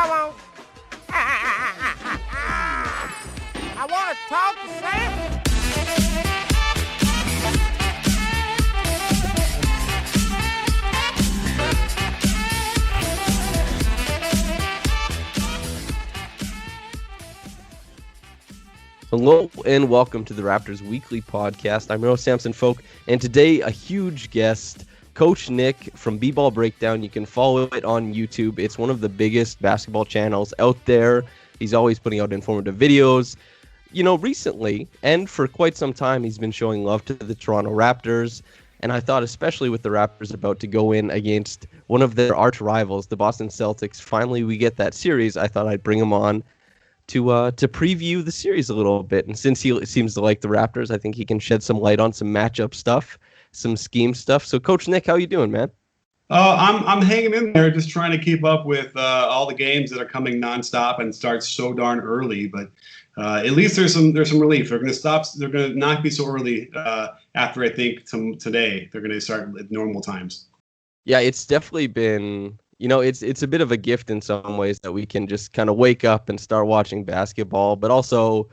Come on. I want to talk to Samson. Hello and welcome to the Raptors Weekly Podcast. I'm your host, Samson Folk, and today a huge guest, Coach Nick from BBallBreakdown. You can follow it on YouTube. It's one of the biggest basketball channels out there. He's always putting out informative videos. You know, recently, and for quite some time, he's been showing love to the Toronto Raptors. And I thought, especially with the Raptors about to go in against one of their arch rivals, the Boston Celtics, finally we get that series. I thought I'd bring him on to preview the series a little bit. And since he seems to like the Raptors, I think he can shed some light on some matchup stuff, some scheme stuff. So, Coach Nick, how you doing, man? I'm hanging in there, just trying to keep up with all the games that are coming nonstop and start so darn early. But at least there's some relief. They're going to stop. They're going to not be so early after I think today. They're going to start at normal times. Yeah, it's definitely been. You know, it's a bit of a gift in some ways that we can just kind of wake up and start watching basketball, but also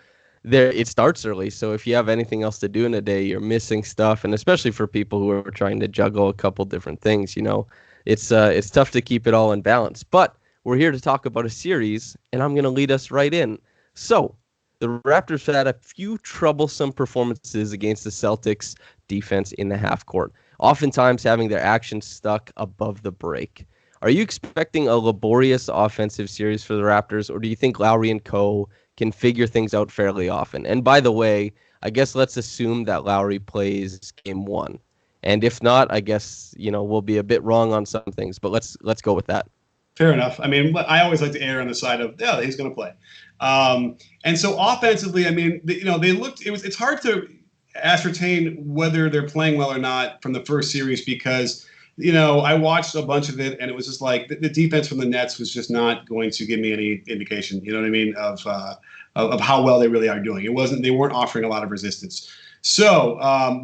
it starts early. So if you have anything else to do in a day, you're missing stuff. And especially for people who are trying to juggle a couple different things, you know, it's tough to keep it all in balance. But we're here to talk about a series, and I'm going to lead us right in. So the Raptors had a few troublesome performances against the Celtics defense in the half court, oftentimes having their actions stuck above the break. Are you expecting a laborious offensive series for the Raptors, or do you think Lowry and co. can figure things out fairly often? And by the way, I guess let's assume that Lowry plays game one. And if not, I guess, you know, we'll be a bit wrong on some things, but let's go with that. Fair enough. I mean, I always like to err on the side of, yeah, he's going to play. And so offensively, I mean, it's hard to ascertain whether they're playing well or not from the first series because, you know, I watched a bunch of it, and it was just like the defense from the Nets was just not going to give me any indication, you know what I mean, of how well they really are doing. They weren't offering a lot of resistance. So,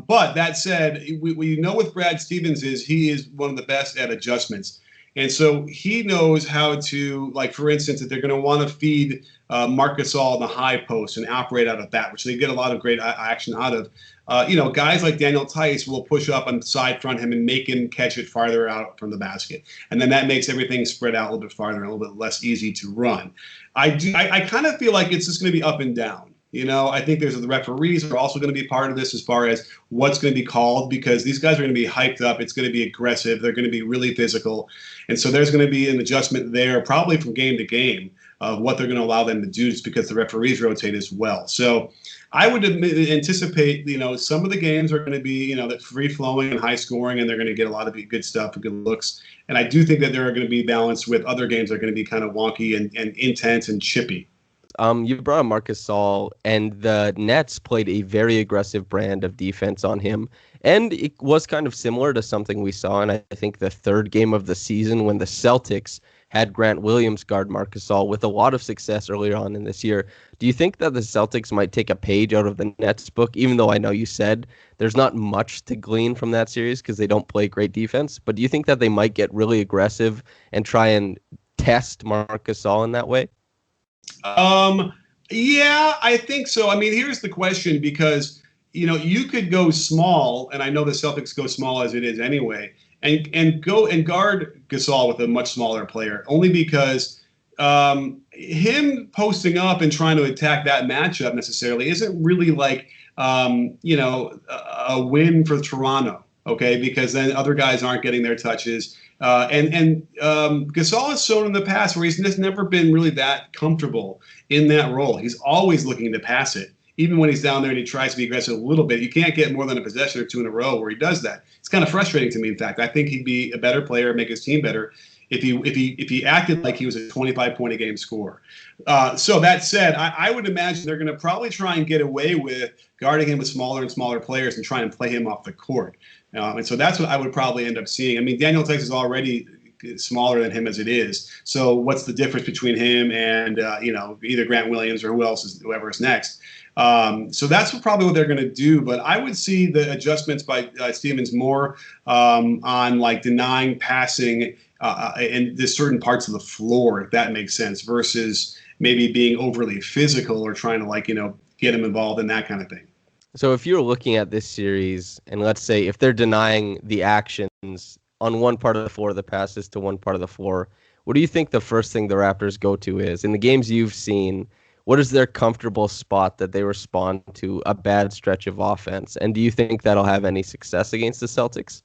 but that said, we know with Brad Stevens he is one of the best at adjustments. And so he knows how to, like, for instance, that they're going to want to feed Marc Gasol in the high post and operate out of that, which they get a lot of great action out of. Guys like Daniel Tice will push up and side front him and make him catch it farther out from the basket. And then that makes everything spread out a little bit farther and a little bit less easy to run. I kind of feel like it's just going to be up and down. You know, I think the referees are also going to be part of this as far as what's going to be called because these guys are going to be hyped up. It's going to be aggressive. They're going to be really physical. And so there's going to be an adjustment there probably from game to game of what they're going to allow them to do just because the referees rotate as well. So I would anticipate, you know, some of the games are going to be, you know, that free flowing and high scoring, and they're going to get a lot of good stuff and good looks. And I do think that they're going to be balanced with other games that are going to be kind of wonky and intense and chippy. You brought up Marc Gasol, and the Nets played a very aggressive brand of defense on him. And it was kind of similar to something we saw in, I think, the third game of the season when the Celtics had Grant Williams guard Marc Gasol with a lot of success earlier on in this year. Do you think that the Celtics might take a page out of the Nets book, even though I know you said there's not much to glean from that series because they don't play great defense? But do you think that they might get really aggressive and try and test Marc Gasol in that way? Yeah, I think so. I mean, here's the question because, you know, you could go small, and I know the Celtics go small as it is anyway, and go and guard Gasol with a much smaller player, only because him posting up and trying to attack that matchup necessarily isn't really like, a win for Toronto, okay, because then other guys aren't getting their touches. And Gasol has shown in the past where he's just never been really that comfortable in that role. He's always looking to pass it. Even when he's down there and he tries to be aggressive a little bit, you can't get more than a possession or two in a row where he does that. It's kind of frustrating to me, in fact. I think he'd be a better player, make his team better if he acted like he was a 25-point-a-game scorer. So that said, I would imagine they're going to probably try and get away with guarding him with smaller and smaller players and try and play him off the court. And so that's what I would probably end up seeing. I mean, Daniel Tice is already smaller than him as it is. So what's the difference between him and, either Grant Williams or whoever is next? So that's probably what they're going to do. But I would see the adjustments by Stevens more on like denying passing and there's certain parts of the floor, if that makes sense, versus maybe being overly physical or trying to get him involved in that kind of thing. So if you're looking at this series, and let's say if they're denying the actions on one part of the floor, the passes to one part of the floor, what do you think the first thing the Raptors go to is? In the games you've seen, what is their comfortable spot that they respond to a bad stretch of offense? And do you think that'll have any success against the Celtics?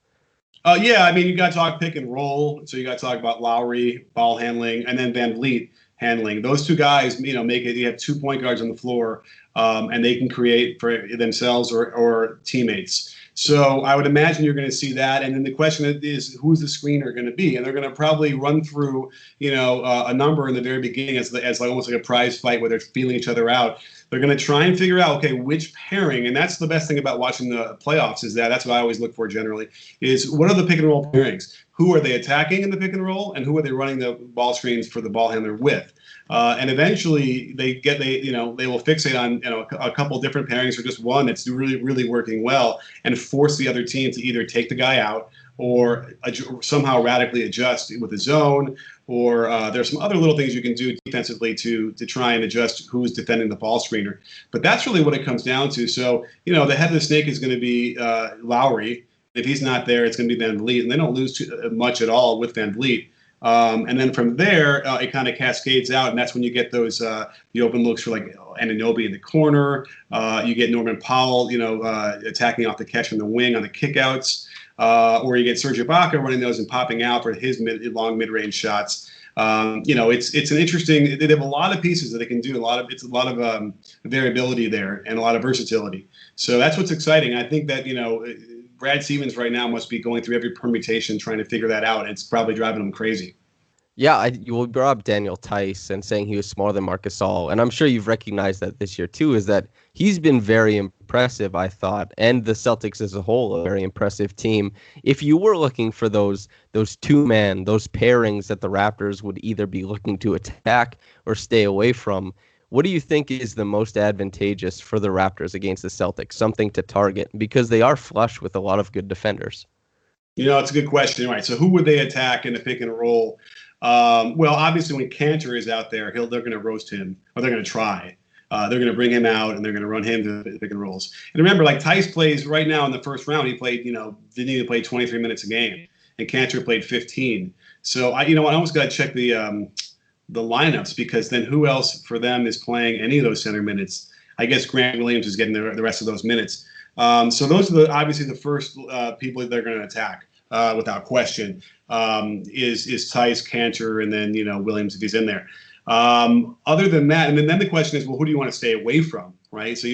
Yeah, I mean, you got to talk pick and roll. So you got to talk about Lowry, ball handling, and then Van Vliet handling. Those two guys, make it. You have 2 point guards on the floor, and they can create for themselves or teammates. So I would imagine you're going to see that. And then the question is, who's the screener going to be? And they're going to probably run through, a number in the very beginning as like almost like a prize fight where they're feeling each other out. They're going to try and figure out, okay, which pairing, and that's the best thing about watching the playoffs is that's what I always look for generally, is what are the pick and roll pairings? Who are they attacking in the pick and roll, and who are they running the ball screens for the ball handler with? And eventually they will fixate on a couple different pairings or just one that's really, really working well and force the other team to either take the guy out or somehow radically adjust with the zone, or there's some other little things you can do defensively to try and adjust who's defending the ball screener. But that's really what it comes down to. So, the head of the snake is going to be Lowry. If he's not there, it's going to be Van Vliet, and they don't lose too much at all with Van Vliet. And then from there, it kind of cascades out, and that's when you get those the open looks for like Anunoby in the corner. You get Norman Powell, attacking off the catch from the wing on the kickouts, or you get Serge Ibaka running those and popping out for his long mid-range shots. It's an interesting. They have a lot of pieces that they can do. It's a lot of variability there and a lot of versatility. So that's what's exciting. I think that Brad Stevens right now must be going through every permutation trying to figure that out. It's probably driving him crazy. Yeah, you brought up Daniel Tice and saying he was smaller than Marc Gasol, and I'm sure you've recognized that this year too, is that he's been very impressive, I thought, and the Celtics as a whole, a very impressive team. If you were looking for those two-man, those pairings that the Raptors would either be looking to attack or stay away from, what do you think is the most advantageous for the Raptors against the Celtics? Something to target, because they are flush with a lot of good defenders. It's a good question. Right. So who would they attack in the pick and roll? Well, obviously when Cantor is out there, they're going to roast him, or they're going to try. They're going to bring him out, and they're going to run him to the pick and rolls. And remember, like Tice plays right now in the first round, he played, didn't even play 23 minutes a game, and Cantor played 15. So I almost got to check the lineups, because then who else for them is playing any of those center minutes? I guess Grant Williams is getting the rest of those minutes. So those are obviously the first people that they're going to attack without question. Is Tice, Cantor, and then Williams if he's in there. Other than that, and then the question is, well, who do you want to stay away from, right? So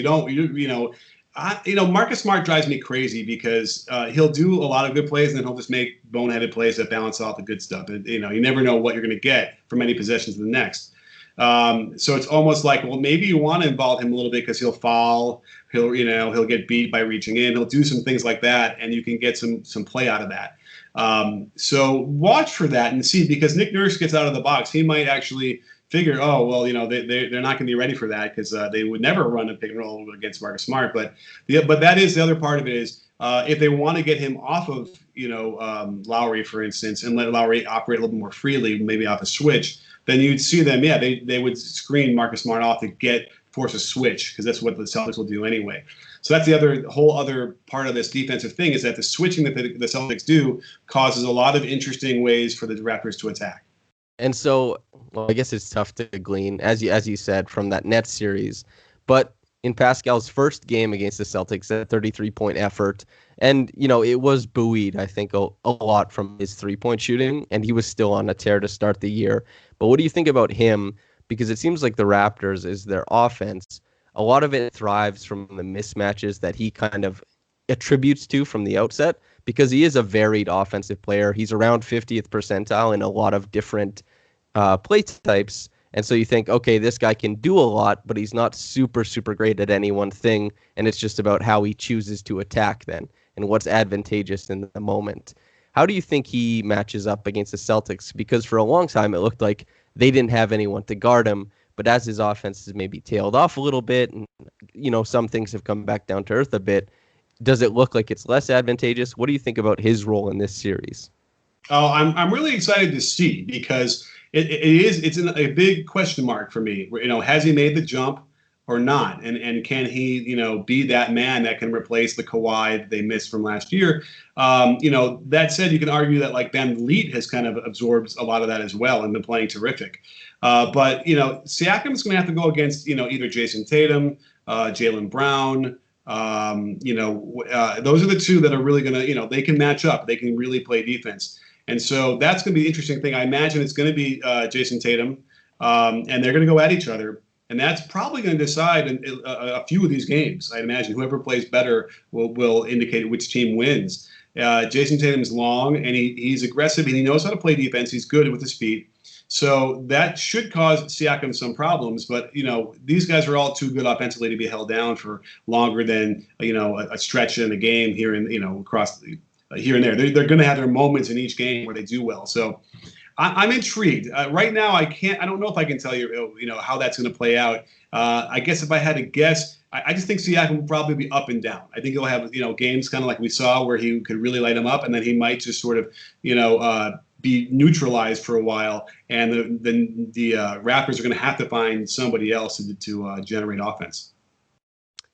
Marcus Smart drives me crazy because he'll do a lot of good plays and then he'll just make boneheaded plays that balance off the good stuff. And, you never know what you're going to get from any possession to the next. So it's almost like, well, maybe you want to involve him a little bit because he'll fall, he'll get beat by reaching in, he'll do some things like that, and you can get some play out of that. So watch for that and see, because Nick Nurse gets out of the box, he might actually figure, oh, well, they're not going to be ready for that because they would never run a pick and roll against Marcus Smart. But that is the other part of it is if they want to get him off of Lowry, for instance, and let Lowry operate a little more freely, maybe off a switch, then you'd see them. Yeah, they would screen Marcus Smart off to force a switch, because that's what the Celtics will do anyway. So that's the whole other part of this defensive thing, is that the switching that the Celtics do causes a lot of interesting ways for the Raptors to attack. And so, well, I guess it's tough to glean, as you said, from that Nets series. But in Pascal's first game against the Celtics, a 33-point effort, and, it was buoyed, I think, a lot from his three-point shooting, and he was still on a tear to start the year. But what do you think about him? Because it seems like the Raptors is their offense. A lot of it thrives from the mismatches that he kind of attributes to from the outset, because he is a varied offensive player. He's around 50th percentile in a lot of different play types. And so you think, okay, this guy can do a lot, but he's not super, super great at any one thing. And it's just about how he chooses to attack then and what's advantageous in the moment. How do you think he matches up against the Celtics? Because for a long time, it looked like they didn't have anyone to guard him. But as his offense has maybe tailed off a little bit, and some things have come back down to earth a bit, does it look like it's less advantageous? What do you think about his role in this series? Oh, I'm really excited to see because it's a big question mark for me. Has he made the jump or not? And can he be that man that can replace the Kawhi that they missed from last year? That said, you can argue that like Ben Vliet has kind of absorbed a lot of that as well and been playing terrific. But Siakam's going to have to go against either Jason Tatum, Jaylen Brown. Those are the two that are really going to they can match up. They can really play defense. And so that's going to be the interesting thing. I imagine it's going to be Jason Tatum, and they're going to go at each other. And that's probably going to decide a few of these games. I imagine whoever plays better will indicate which team wins. Jason Tatum's long, and he's aggressive, and he knows how to play defense. He's good with his feet. So that should cause Siakam some problems. But, these guys are all too good offensively to be held down for longer than, a stretch in a game here and, across here and there. They're going to have their moments in each game where they do well. So I'm intrigued. Right now, I don't know if I can tell you, how that's going to play out. I guess if I had to guess, I just think Siakam will probably be up and down. I think he'll have, games kind of like we saw where he could really light him up, and then he might just sort of, be neutralized for a while, and the Raptors are going to have to find somebody else to generate offense.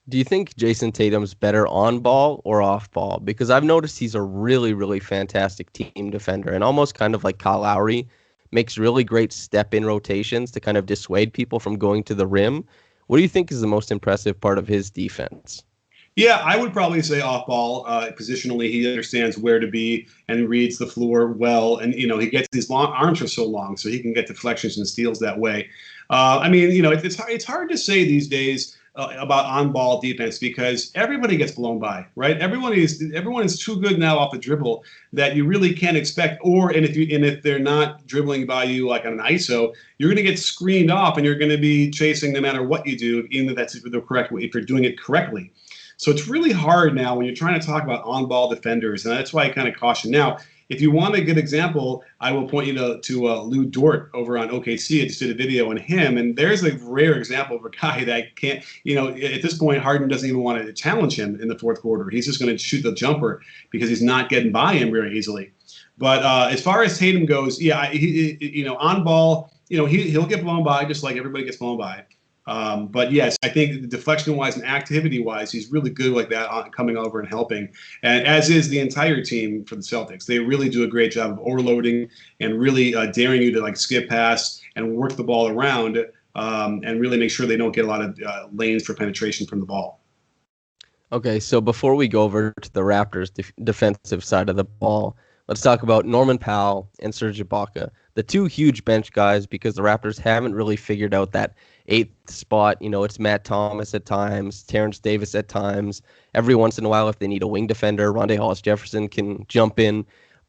Do you think Jason Tatum's better on ball or off ball? Because I've noticed he's a really, really fantastic team defender, and almost kind of like Kyle Lowry, makes really great step-in rotations to kind of dissuade people from going to the rim. What do you think is the most impressive part of his defense? Yeah, I would probably say off ball. Positionally, he understands where to be and reads the floor well. And, he gets his long arms are so long, so he can get deflections and steals that way. It's hard to say these days about on-ball defense because everybody gets blown by, right? Everyone is too good now off the dribble that you really can't expect. And if they're not dribbling by you like on an ISO, you're going to get screened off and you're going to be chasing no matter what you do, even if that's the correct way, if you're doing it correctly. So it's really hard now when you're trying to talk about on-ball defenders, and that's why I kind of caution. Now, if you want a good example, I will point you to Lou Dort over on OKC. I just did a video on him, and there's a rare example of a guy that can't, at this point, Harden doesn't even want to challenge him in the fourth quarter. He's just going to shoot the jumper because he's not getting by him very easily. But as far as Tatum goes, yeah, on ball, he'll get blown by just like everybody gets blown by. But yes, I think deflection-wise and activity-wise, he's really good like that, coming over and helping. And as is the entire team for the Celtics. They really do a great job of overloading and really daring you to like skip past and work the ball around and really make sure they don't get a lot of lanes for penetration from the ball. Okay, so before we go over to the Raptors' defensive side of the ball, let's talk about Norman Powell and Serge Ibaka, the two huge bench guys, because the Raptors haven't really figured out that eighth spot. It's Matt Thomas at times, Terrence Davis at times. Every once in a while, if they need a wing defender, Rondae Hollis-Jefferson can jump in.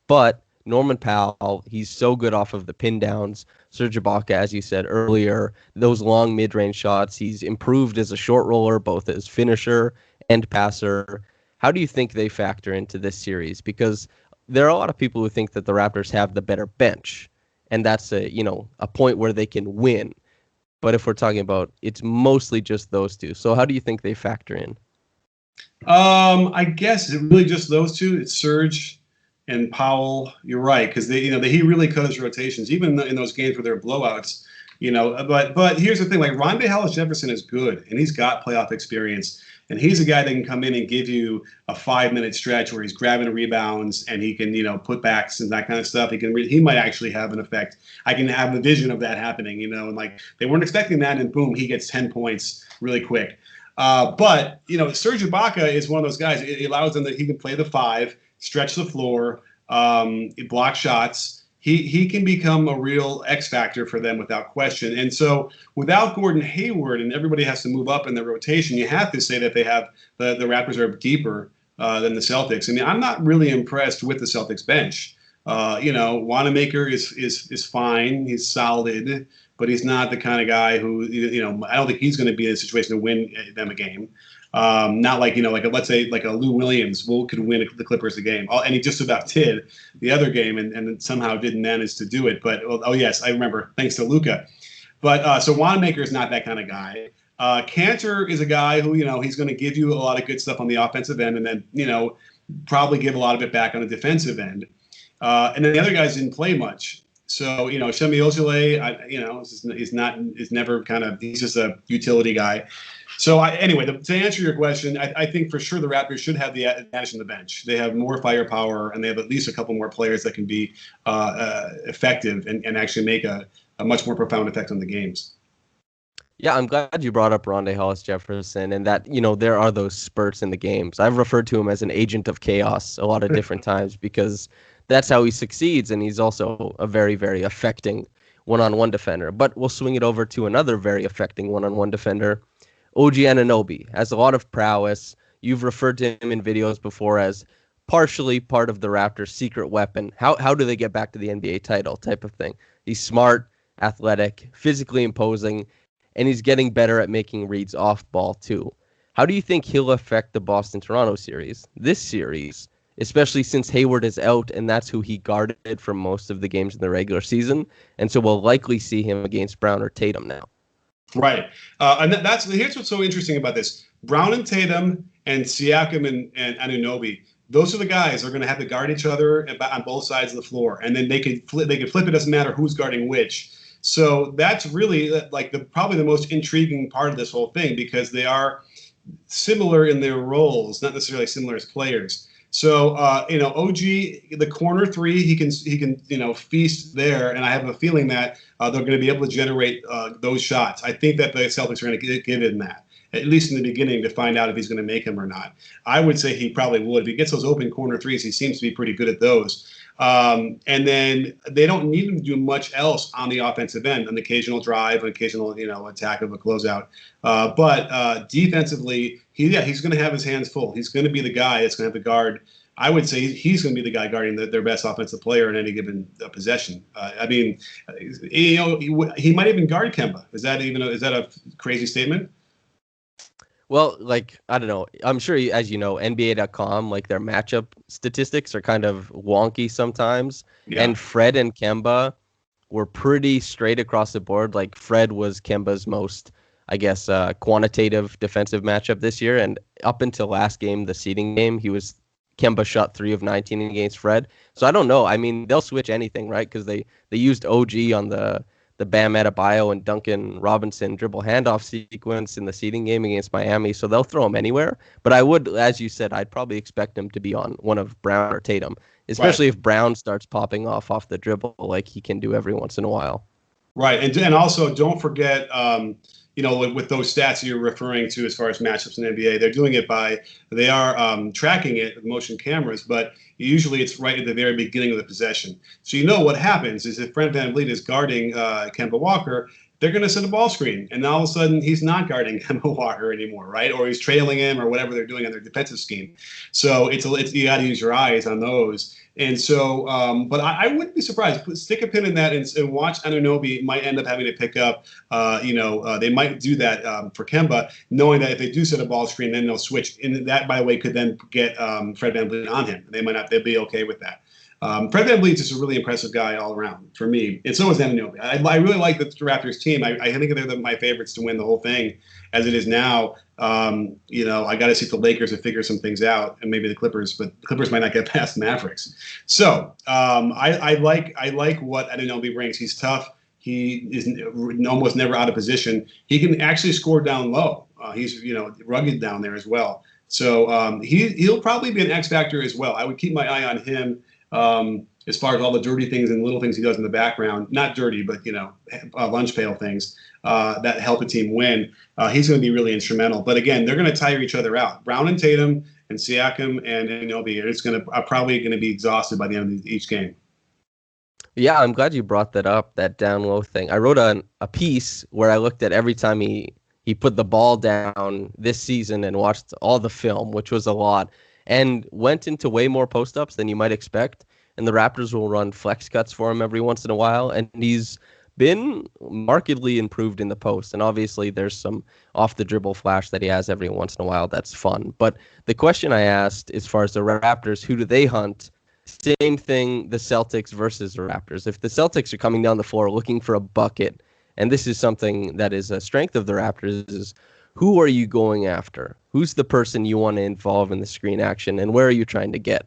But Norman Powell, he's so good off of the pin downs. Serge Ibaka, as you said earlier, those long mid-range shots. He's improved as a short roller, both as finisher and passer. How do you think they factor into this series? Because there are a lot of people who think that the Raptors have the better bench, and that's a point where they can win. But if we're talking about, it's mostly just those two. So how do you think they factor in? I guess it's really just those two. It's Serge and Powell. You're right, because he really cut his rotations, even in those games where they're blowouts. But here's the thing: like Rondae Hollis-Jefferson is good, and he's got playoff experience, and he's a guy that can come in and give you a 5-minute stretch where he's grabbing rebounds and he can put backs and that kind of stuff. He might actually have an effect. I can have the vision of that happening, and like they weren't expecting that, and boom, he gets 10 points really quick. But Serge Ibaka is one of those guys. It allows him that he can play the 5, stretch the floor, block shots. He can become a real X factor for them without question. And so without Gordon Hayward, and everybody has to move up in the rotation, you have to say that they have the Raptors are deeper than the Celtics. I mean, I'm not really impressed with the Celtics bench. Wanamaker is fine. He's solid, but he's not the kind of guy who, I don't think he's going to be in a situation to win them a game. Not like, let's say like a Lou Williams could win the Clippers a game. And he just about did the other game and somehow didn't manage to do it. But, oh yes, I remember, thanks to Luka. But so Wanamaker is not that kind of guy. Cantor is a guy who, he's going to give you a lot of good stuff on the offensive end and then, probably give a lot of it back on the defensive end. And then the other guys didn't play much. So, Shemi Ojale, is never he's just a utility guy. So anyway, to answer your question, I think for sure the Raptors should have the advantage on the bench. They have more firepower, and they have at least a couple more players that can be effective and actually make a much more profound effect on the games. Yeah, I'm glad you brought up Rondae Hollis-Jefferson, and that, there are those spurts in the games. I've referred to him as an agent of chaos a lot of different times because that's how he succeeds, and he's also a very, very affecting one-on-one defender. But we'll swing it over to another very affecting one-on-one defender. OG Anunoby has a lot of prowess. You've referred to him in videos before as partially part of the Raptors' secret weapon. How do they get back to the NBA title type of thing? He's smart, athletic, physically imposing, and he's getting better at making reads off ball too. How do you think he'll affect the Boston-Toronto series? This series, especially since Hayward is out, and that's who he guarded for most of the games in the regular season, and so we'll likely see him against Brown or Tatum now. Right. And here's what's so interesting about this. Brown and Tatum and Siakam and Anunoby, those are the guys that are going to have to guard each other on both sides of the floor. And then they could flip. It doesn't matter who's guarding which. So that's really probably the most intriguing part of this whole thing, because they are similar in their roles, not necessarily similar as players. So, OG, the corner three, he can feast there. And I have a feeling that they're going to be able to generate those shots. I think that the Celtics are going to give him that, at least in the beginning, to find out if he's going to make them or not. I would say he probably would. If he gets those open corner threes, he seems to be pretty good at those. And then they don't need him to do much else on the offensive end, an occasional drive, an occasional, attack of a closeout. But defensively, he's going to have his hands full. He's going to be the guy that's going to have to guard. I would say he's going to be the guy guarding their best offensive player in any given possession. He might even guard Kemba. Is that a crazy statement? Well, I don't know. I'm sure, as you know, NBA.com, their matchup statistics are kind of wonky sometimes. Yeah. And Fred and Kemba were pretty straight across the board. Fred was Kemba's most, quantitative defensive matchup this year. And up until last game, the seeding game, Kemba shot 3 of 19 against Fred. So I don't know. I mean, they'll switch anything, right? Because they used OG on the Bam Adebayo and Duncan Robinson dribble handoff sequence in the seeding game against Miami, so they'll throw him anywhere. But I would, as you said, I'd probably expect him to be on one of Brown or Tatum, especially if Brown starts popping off the dribble like he can do every once in a while. Right, and also don't forget, with those stats you're referring to as far as matchups in the NBA, they're doing it they are tracking it with motion cameras, but usually it's right at the very beginning of the possession. So what happens is if Fred VanVleet is guarding Kemba Walker, they're going to send a ball screen, and all of a sudden he's not guarding Kemba Walker anymore, right? Or he's trailing him, or whatever they're doing on their defensive scheme. So it's you got to use your eyes on those. And so, but I wouldn't be surprised. Stick a pin in that and watch. Anunoby might end up having to pick up. They might do that for Kemba, knowing that if they do set a ball screen, then they'll switch. And that, by the way, could then get Fred VanVleet on him. They might not. They'll be okay with that. Fred VanVleet is just a really impressive guy all around for me. And so is Anunoby. I really like the Raptors team. I think they're my favorites to win the whole thing as it is now. I got to see if the Lakers will figure some things out, and maybe the Clippers, but the Clippers might not get past the Mavericks. So I like what Anunoby brings. He's tough. He is almost never out of position. He can actually score down low. He's rugged down there as well. So he'll probably be an X factor as well. I would keep my eye on him. As far as all the dirty things and little things he does in the background, not dirty, but lunch pail things that help a team win. He's going to be really instrumental. But again, they're going to tire each other out. Brown and Tatum and Siakam and Anunoby are probably going to be exhausted by the end of each game. Yeah, I'm glad you brought that up, that down low thing. I wrote a piece where I looked at every time he put the ball down this season and watched all the film, which was a lot, and went into way more post-ups than you might expect. And the Raptors will run flex cuts for him every once in a while. And he's been markedly improved in the post. And obviously there's some off-the-dribble flash that he has every once in a while. That's fun. But the question I asked, as far as the Raptors, who do they hunt? Same thing, the Celtics versus the Raptors. If the Celtics are coming down the floor looking for a bucket, and this is something that is a strength of the Raptors, is who are you going after? Who's the person you want to involve in the screen action, and where are you trying to get?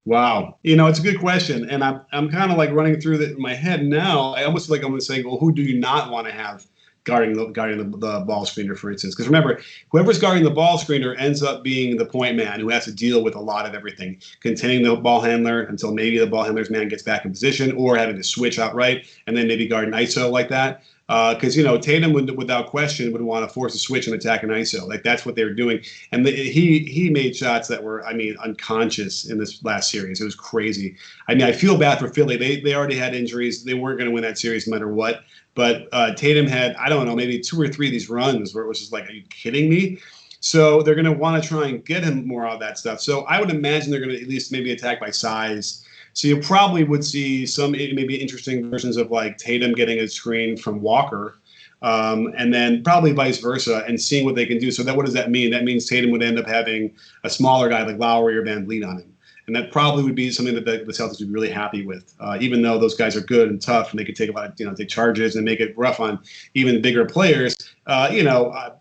Wow. It's a good question. And I'm kind of like running through that in my head now. I almost feel like I'm saying, well, who do you not want to have guarding the ball screener, for instance? Because remember, whoever's guarding the ball screener ends up being the point man who has to deal with a lot of everything, containing the ball handler until maybe the ball handler's man gets back in position, or having to switch outright and then maybe guard an ISO like that. Because Tatum would, without question, would want to force a switch and attack an ISO. Like that's what they were doing, and he made shots that were, I mean, unconscious in this last series. It was crazy. I mean, I feel bad for Philly. They already had injuries. They weren't going to win that series no matter what. But Tatum had, I don't know, maybe 2 or 3 of these runs where it was just like, are you kidding me? So they're going to want to try and get him more out of that stuff. So I would imagine they're going to at least maybe attack by size. So you probably would see some maybe interesting versions of like Tatum getting a screen from Walker, and then probably vice versa, and seeing what they can do. So what does that mean? That means Tatum would end up having a smaller guy like Lowry or Van Vliet on him. And that probably would be something that the Celtics would be really happy with, even though those guys are good and tough and they could take a lot of, take charges and make it rough on even bigger players.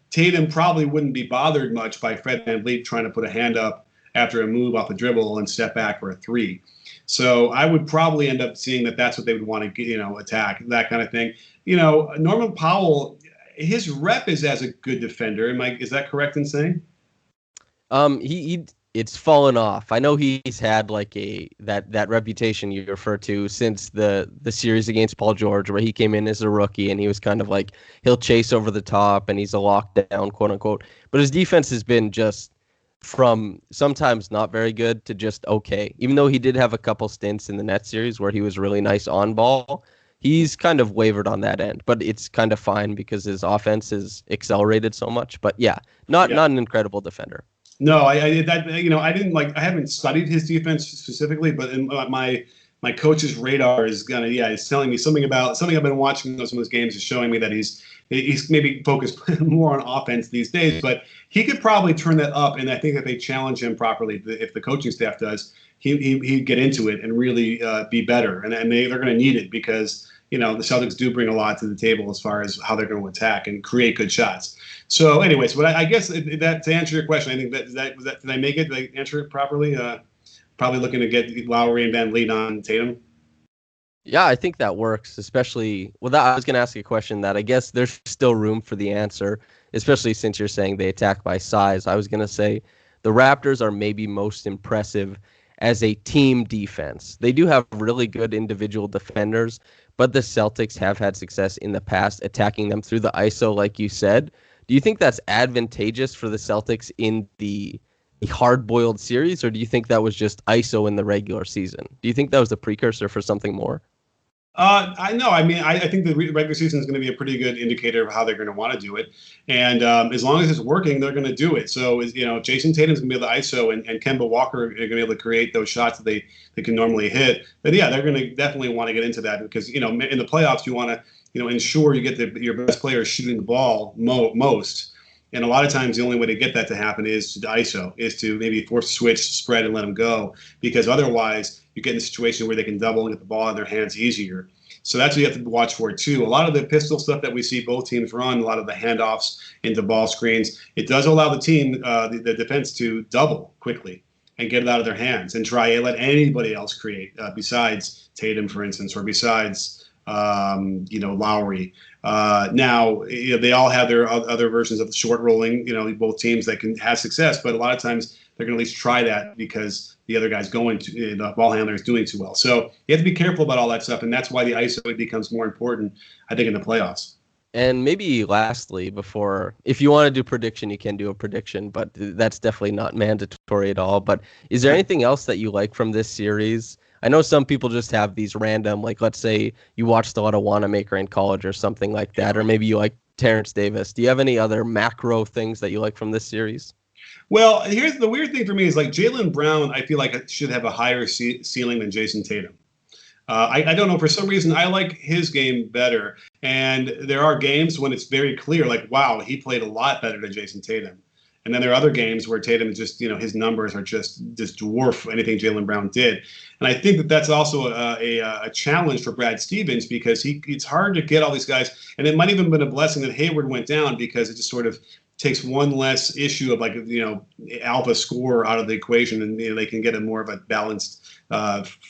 Tatum probably wouldn't be bothered much by Fred VanVleet trying to put a hand up after a move off a dribble and step back for a three. So I would probably end up seeing that that's what they would want to, attack, that kind of thing. Norman Powell, his rep is as a good defender. Is that correct in saying? It's fallen off. I know he's had like that reputation you refer to since the series against Paul George, where he came in as a rookie and he was kind of like, he'll chase over the top and he's a lockdown, quote unquote. But his defense has been just from sometimes not very good to just okay. Even though he did have a couple stints in the Nets series where he was really nice on ball, he's kind of wavered on that end. But it's kind of fine because his offense is accelerated so much. But yeah, not an incredible defender. No, I didn't I haven't studied his defense specifically, but in my coach's radar is he's telling me something I've been watching some of those games is showing me that he's maybe focused more on offense these days, but he could probably turn that up. And I think if they challenge him properly, if the coaching staff does, he'd get into it and really be better. And they're going to need it because, the Celtics do bring a lot to the table as far as how they're going to attack and create good shots. So anyways, but I guess that to answer your question, I think did I make it? Did I answer it properly? Probably looking to get Lowry and Van Vliet on Tatum. Yeah, I think that works, especially I was going to ask a question that I guess there's still room for the answer, especially since you're saying they attack by size. I was going to say the Raptors are maybe most impressive as a team defense. They do have really good individual defenders, but the Celtics have had success in the past attacking them through the ISO, like you said. Do you think that's advantageous for the Celtics in the hard-boiled series, or do you think that was just ISO in the regular season? Do you think that was the precursor for something more? I know. I mean, I think the regular season is going to be a pretty good indicator of how they're going to want to do it. And as long as it's working, they're going to do it. So, Jason Tatum's going to be able to ISO and Kemba Walker are going to be able to create those shots that they can normally hit. But, yeah, they're going to definitely want to get into that because, in the playoffs, you want to, ensure you get your best players shooting the ball most. And a lot of times the only way to get that to happen is to ISO, is to maybe force a switch, spread, and let them go. Because otherwise you get in a situation where they can double and get the ball in their hands easier. So that's what you have to watch for, too. A lot of the pistol stuff that we see both teams run, a lot of the handoffs into ball screens, it does allow the team, the defense, to double quickly and get it out of their hands and try and let anybody else create besides Tatum, for instance, or besides Lowry. Now, they all have their other versions of the short rolling, both teams that can have success, but a lot of times they're going to at least try that because the other guy's the ball handler is doing too well. So you have to be careful about all that stuff, and that's why the ISO becomes more important, I think, in the playoffs. And maybe lastly, if you want to do prediction, you can do a prediction, but that's definitely not mandatory at all. But is there anything else that you like from this series? I know some people just have these random, like, let's say you watched a lot of Wanamaker in college or something like that, or maybe you like Terrence Davis. Do you have any other macro things that you like from this series? Well, here's the weird thing for me is like Jaylen Brown, I feel like it should have a higher ceiling than Jason Tatum. I don't know. For some reason, I like his game better. And there are games when it's very clear, like, wow, he played a lot better than Jason Tatum. And then there are other games where Tatum just, his numbers are just dwarf anything Jaylen Brown did. And I think that that's also a challenge for Brad Stevens because it's hard to get all these guys. And it might even have been a blessing that Hayward went down because it just sort of takes one less issue of alpha score out of the equation, and they can get a more of a balanced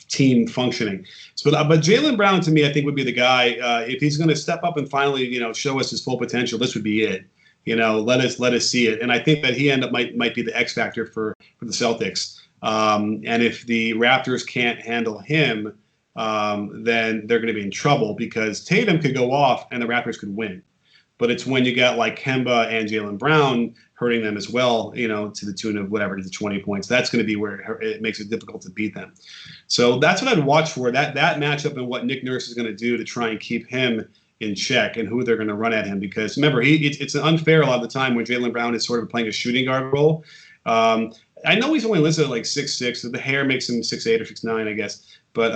team functioning. So, but Jaylen Brown to me, I think would be the guy if he's going to step up and finally show us his full potential. This would be it. Let us see it. And I think that he might be the X factor for the Celtics. And if the Raptors can't handle him, then they're going to be in trouble because Tatum could go off and the Raptors could win. But it's when you got like Kemba and Jaylen Brown hurting them as well, to the tune of whatever, to 20 points. That's going to be where it makes it difficult to beat them. So that's what I'd watch for, that matchup and what Nick Nurse is going to do to try and keep him in check and who they're going to run at him. Because remember, it's unfair a lot of the time when Jaylen Brown is sort of playing a shooting guard role. I know he's only listed at like 6'6", so the hair makes him 6'8" or 6'9", I guess. But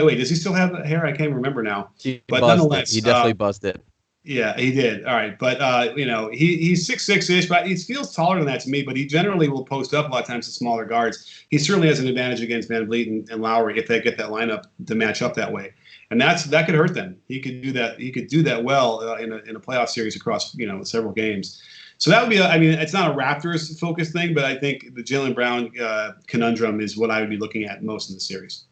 wait, does he still have hair? I can't remember now. But nonetheless, he definitely buzzed it. Yeah, he did. All right, but he's 6'6"-ish, but he feels taller than that to me. But he generally will post up a lot of times to smaller guards. He certainly has an advantage against Van Vliet and Lowry if they get that lineup to match up that way, and that could hurt them. He could do that. He could do that well in a playoff series across several games. So that would be. It's not a Raptors focused thing, but I think the Jaylen Brown conundrum is what I would be looking at most in the series.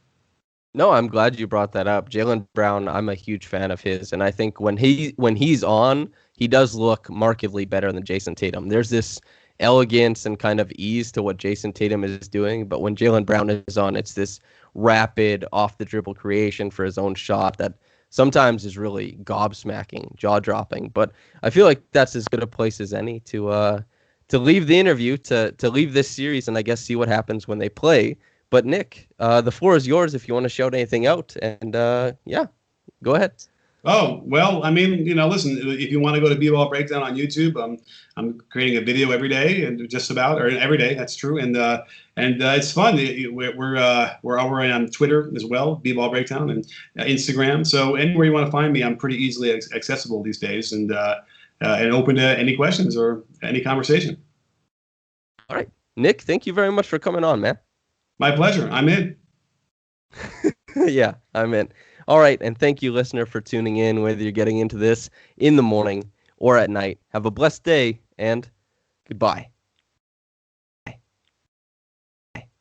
No, I'm glad you brought that up. Jaylen Brown, I'm a huge fan of his, and I think when he's on, he does look markedly better than Jason Tatum. There's this elegance and kind of ease to what Jason Tatum is doing, but when Jaylen Brown is on, it's this rapid off-the-dribble creation for his own shot that sometimes is really gobsmacking, jaw-dropping. But I feel like that's as good a place as any to leave the interview, to leave this series, and I guess see what happens when they play. But Nick, the floor is yours if you want to shout anything out. And go ahead. Oh, well, listen, if you want to go to BBallBreakdown on YouTube, I'm creating a video every day and every day. That's true. And it's fun. We're over on Twitter as well, BBallBreakdown, and Instagram. So anywhere you want to find me, I'm pretty easily accessible these days and open to any questions or any conversation. All right. Nick, thank you very much for coming on, man. My pleasure. I'm in. Yeah, I'm in. All right, and thank you, listener, for tuning in, whether you're getting into this in the morning or at night. Have a blessed day, and goodbye.